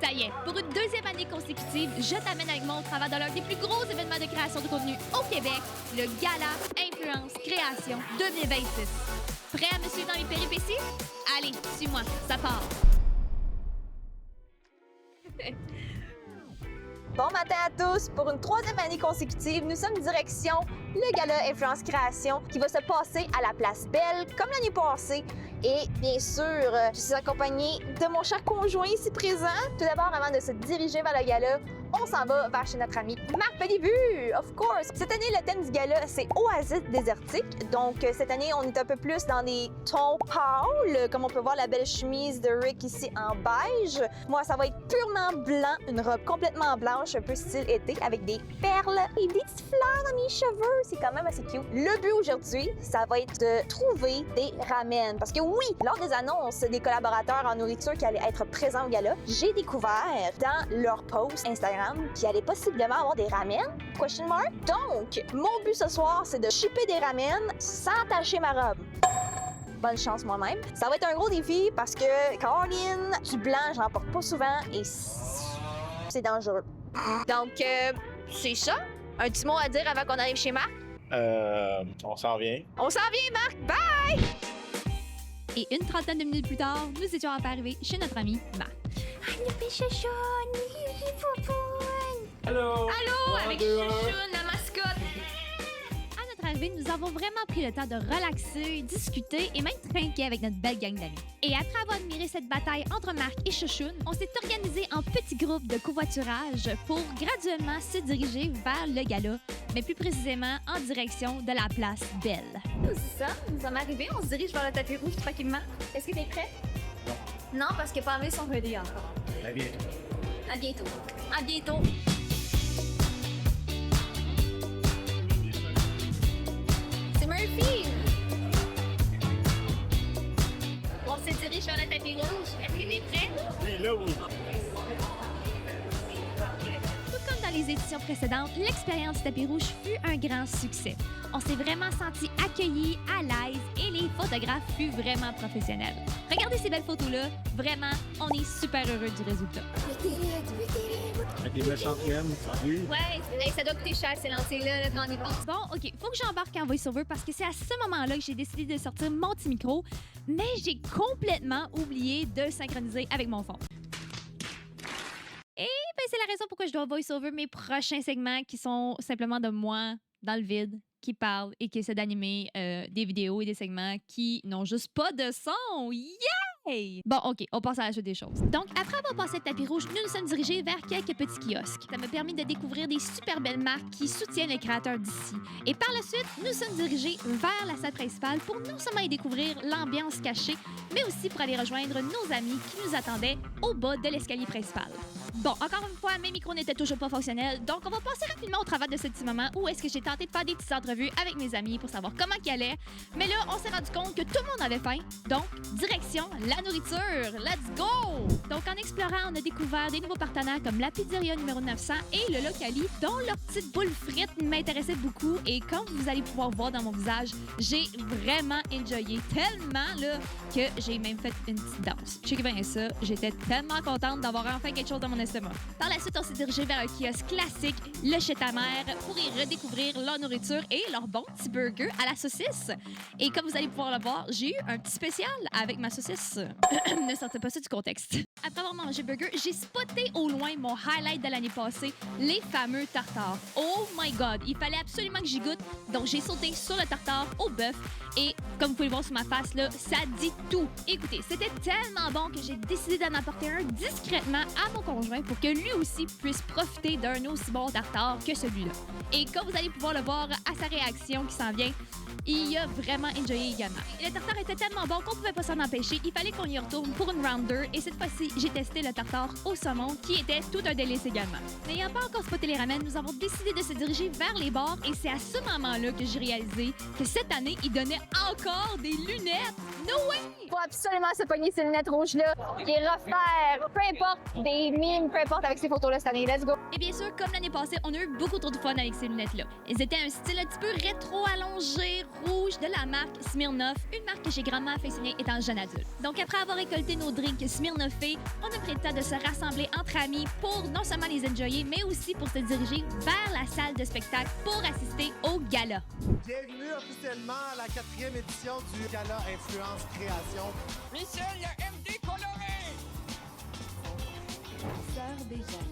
Ça y est, pour une deuxième année consécutive, je t'amène avec moi au travers de l'un des plus gros événements de création de contenu au Québec, le Gala Influence Création 2026. Prêt à me suivre dans mes péripéties? Allez, suis-moi, ça part! Bon matin à tous! Pour une troisième année consécutive, nous sommes direction le Gala Influence Création qui va se passer à la Place Belle comme l'année passée. Et bien sûr, je suis accompagnée de mon cher conjoint ici présent. Tout d'abord, avant de se diriger vers le gala, on s'en va vers chez notre ami Marc Bellibue, of course! Cette année, le thème du gala, c'est Oasis désertique. Donc, cette année, on est un peu plus dans des tons pâles, comme on peut voir la belle chemise de Rick ici en beige. Moi, ça va être purement blanc, une robe complètement blanche, un peu style été, avec des perles et des petites fleurs dans mes cheveux. C'est quand même assez cute. Le but aujourd'hui, ça va être de trouver des ramen. Parce que oui, lors des annonces des collaborateurs en nourriture qui allaient être présents au gala, j'ai découvert dans leur post Instagram qu'il allait possiblement avoir des ramen? Question mark? Donc, mon but ce soir, c'est de shipper des ramen sans tacher ma robe. Bonne chance moi-même. Ça va être un gros défi parce que, Caroline, du blanc, j'en porte pas souvent et c'est dangereux. Donc, c'est ça. Un petit mot à dire avant qu'on arrive chez Marc? On s'en vient. On s'en vient, Marc! Bye! Et une trentaine de minutes plus tard, nous étions arrivés chez notre ami Marc. Allô, Péchachoune! Allô! Allô, avec 3, 2, 1. Chouchoune, la mascotte! À notre arrivée, nous avons vraiment pris le temps de relaxer, discuter et même trinquer avec notre belle gang d'amis. Et après avoir admiré cette bataille entre Marc et Chouchoune, on s'est organisé en petits groupes de covoiturage pour graduellement se diriger vers le gala, mais plus précisément en direction de la place Belle. C'est ça, nous sommes arrivés, on se dirige vers le tapis rouge tranquillement. Est-ce que t'es prêt? Non, parce que pas enlevé son hoodie encore. À bientôt. À bientôt. À bientôt. C'est Murphy! On se dirige vers le tapis rouge. Est-ce que t'es prêt? Oui, là, oui. Tout comme dans les éditions précédentes, l'expérience du tapis rouge fut un grand succès. On s'est vraiment senti accueillis, à l'aise et les photographes furent vraiment professionnels. Regardez ces belles photos-là. Vraiment, on est super heureux du résultat. Avec des méchantes graines. Oui. Ouais, ça doit coûter cher, ces lancers-là, quand on y pense. Bon, OK, faut que j'embarque en voice-over parce que c'est à ce moment-là que j'ai décidé de sortir mon petit micro, mais j'ai complètement oublié de le synchroniser avec mon fond. Et ben, c'est la raison pourquoi je dois voice-over mes prochains segments qui sont simplement de moi dans le vide, qui parle et qui essaie d'animer des vidéos et des segments qui n'ont juste pas de son. Yay! Bon, OK, on passe à la suite des choses. Donc, après avoir passé le tapis rouge, nous nous sommes dirigés vers quelques petits kiosques. Ça m'a permis de découvrir des super belles marques qui soutiennent les créateurs d'ici. Et par la suite, nous sommes dirigés vers la salle principale pour non seulement y découvrir l'ambiance cachée, mais aussi pour aller rejoindre nos amis qui nous attendaient au bas de l'escalier principal. Bon, encore une fois, mes micros n'étaient toujours pas fonctionnels, donc on va passer rapidement au travers de ce petit moment où est-ce que j'ai tenté de faire des petites entrevues avec mes amis pour savoir comment ils allaient. Mais là, on s'est rendu compte que tout le monde avait faim, donc direction la nourriture. Let's go! Donc en explorant, on a découvert des nouveaux partenaires comme la pizzeria numéro 900 et le Locali, dont leur petite boule frite m'intéressait beaucoup. Et comme vous allez pouvoir voir dans mon visage, j'ai vraiment enjoyé tellement là que j'ai même fait une petite danse. Checkez bien ça, j'étais tellement contente d'avoir enfin quelque chose dans mon estomac. Par la suite, on s'est dirigé vers un kiosque classique, le Chez ta mère, pour y redécouvrir leur nourriture et leur bon petit burger à la saucisse. Et comme vous allez pouvoir le voir, j'ai eu un petit spécial avec ma saucisse. Ne sortez pas ça du contexte. Après avoir mangé le burger, j'ai spoté au loin mon highlight de l'année passée, les fameux tartares. Oh my god, il fallait absolument que j'y goûte, donc j'ai sauté sur le tartare au bœuf et comme vous pouvez le voir sur ma face là, ça dit tout. Écoutez, c'était tellement bon que j'ai décidé d'en apporter un discrètement à mon conjoint pour que lui aussi puisse profiter d'un aussi bon tartare que celui-là. Et comme vous allez pouvoir le voir à sa réaction qui s'en vient, il a vraiment enjoyé également. Et le tartare était tellement bon qu'on pouvait pas s'en empêcher. Il fallait qu'on y retourne pour une round 2 et cette fois-ci, j'ai testé le tartare au saumon qui était tout un délice également. N'ayant pas encore spoté les ramen, nous avons décidé de se diriger vers les bars et c'est à ce moment-là que j'ai réalisé que cette année, ils donnaient encore des lunettes. No way! Il faut absolument se pogner ces lunettes rouges-là et refaire, peu importe, des mimes, peu importe, avec ces photos-là cette année. Let's go! Et bien sûr, comme l'année passée, on a eu beaucoup trop de fun avec ces lunettes-là. Elles étaient un style un petit peu rétro allongé, rouge, de la marque Smirnoff, une marque que j'ai grandement affectionnée étant jeune adulte. Donc après avoir récolté nos drinks Smirnoffés, on a pris le temps de se rassembler entre amis pour non seulement les enjoyer, mais aussi pour se diriger vers la salle de spectacle pour assister au gala. Bienvenue officiellement à la 4e édition du Gala Influence Création. Michel, il y a MD coloré! Sœur des gens.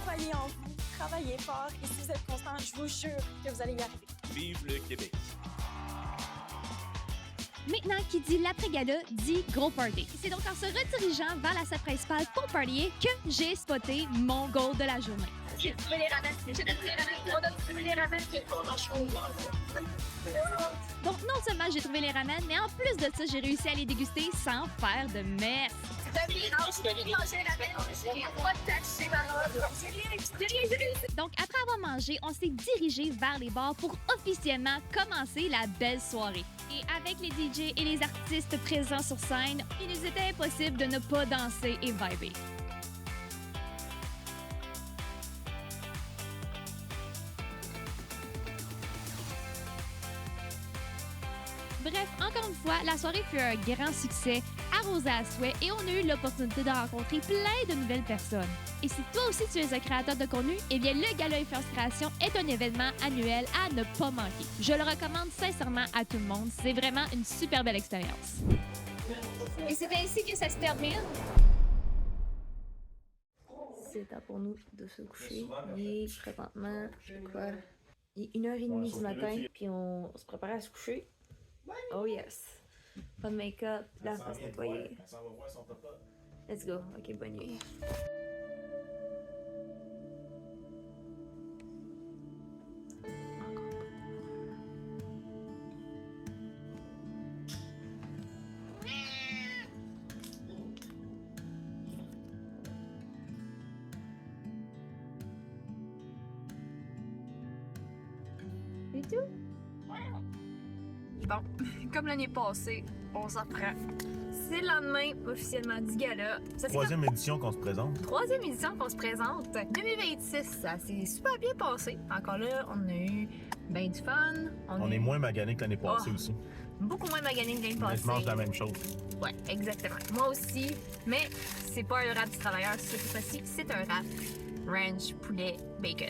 Croyez en vous, travaillez fort et si vous êtes constant, je vous jure que vous allez y arriver. Vive le Québec! Maintenant, qui dit l'après-gala, dit gros party. C'est donc en se redirigeant vers la salle principale pour partyer que j'ai spoté mon goal de la journée. J'ai trouvé les ramen, on a trouvé les ramen. Donc non seulement j'ai trouvé les ramen, mais en plus de ça, j'ai réussi à les déguster sans faire de mess. Donc après avoir mangé, on s'est dirigé vers les bars pour officiellement commencer la belle soirée. Et avec les DJ et les artistes présents sur scène, il nous était impossible de ne pas danser et vibrer. Bref, encore une fois, la soirée fut un grand succès, arrosé à souhait, et on a eu l'opportunité de rencontrer plein de nouvelles personnes. Et si toi aussi tu es un créateur de contenu, eh bien le Gala Influence Création est un événement annuel à ne pas manquer. Je le recommande sincèrement à tout le monde, c'est vraiment une super belle expérience. Et c'est ainsi que ça se termine. C'est temps pour nous de se coucher. Il est présentement, quoi? Il est 1h30 du matin, puis on se prépare à se coucher. Oh yes! Pas de make-up, la face nettoyée. Let's go. Ok, bonne nuit. Et tout? Bon, comme l'année passée, on s'en prend. C'est le lendemain officiellement du gala. Ça, Troisième édition qu'on se présente. troisième édition qu'on se présente. 2026, ça s'est super bien passé. Encore là, on a eu ben du fun. On est moins magané que l'année passée aussi. Beaucoup moins magané que l'année Mais passée. je mange la même chose. Ouais, exactement. Moi aussi, mais c'est pas un wrap du travailleur, cette fois-ci, c'est un wrap ranch poulet bacon.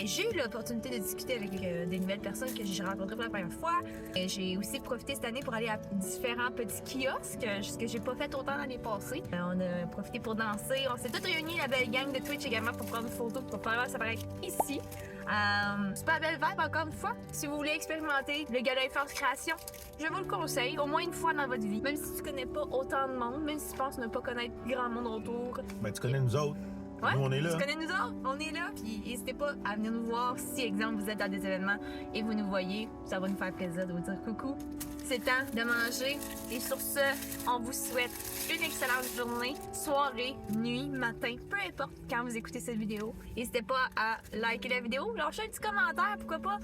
J'ai eu l'opportunité de discuter avec des nouvelles personnes que j'ai rencontrées pour la première fois. J'ai aussi profité cette année pour aller à différents petits kiosques, ce que j'ai pas fait autant l'année passée. On a profité pour danser. On s'est tous réunis, la belle gang de Twitch également, pour prendre une photo, pour probablement s'apparaître ici. Super belle vibe encore une fois. Si vous voulez expérimenter le Gala Influence Création, je vous le conseille au moins une fois dans votre vie. Même si tu connais pas autant de monde, même si tu penses ne pas connaître grand monde autour. Ben, tu connais nous autres. Ouais, Nous, on est là. Tu connais nous autres, on est là. Puis n'hésitez pas à venir nous voir si, exemple, vous êtes dans des événements et vous nous voyez. Ça va nous faire plaisir de vous dire coucou. C'est temps de manger. Et sur ce, on vous souhaite une excellente journée, soirée, nuit, matin, peu importe quand vous écoutez cette vidéo. N'hésitez pas à liker la vidéo, lâcher un petit commentaire, pourquoi pas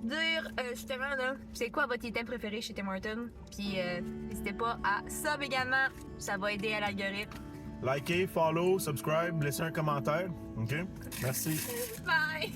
dire justement là, c'est quoi votre item préféré chez Tim Hortons. Puis n'hésitez pas à sub également, ça va aider à l'algorithme. Likez, follow, subscribe, laissez un commentaire. OK? Merci. Bye!